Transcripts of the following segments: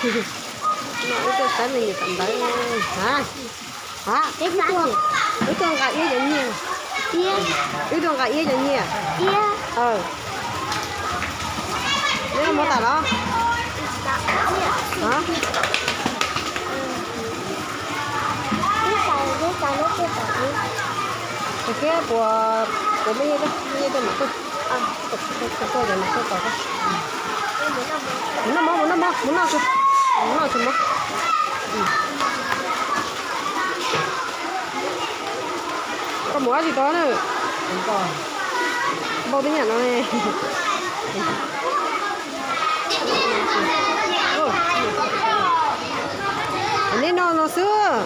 Nói cho cái mình tầm đấy hả? Hả? Cái gì? Cái con gà yêu giống như Iya. cái con gà yêu giống như Iya. Nếu mà tao đó hả? Cái nó cái tỏi. Cái của mấy cái mặt tôi tôi để mặt tôi tao muốn nó chứ mà có múa gì đó nữa không có bao tiếng nhật nó này nên nó xưa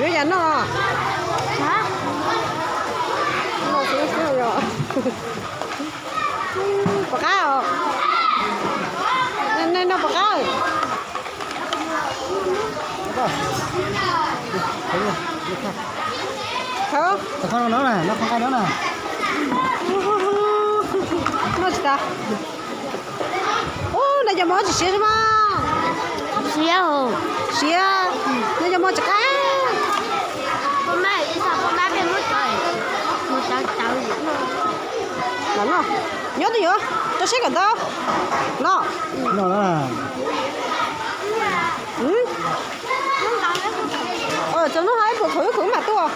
dưới dàn nó Hả? nó xưa rồi bạc cá rồi nên nó bạc cá rồi không con nó này, nó không ai đó này. nó gì ta ô này giờ mới chỉ xía mà Siêu. xía này giờ mới chỉ cá Hôm nay đi sao con bé mất rồi. Một cháu gì nữa. làm nó nhớ đi nhớ cho xếp gần đâu nó Nó là cho nó hái phụ thử mà tôi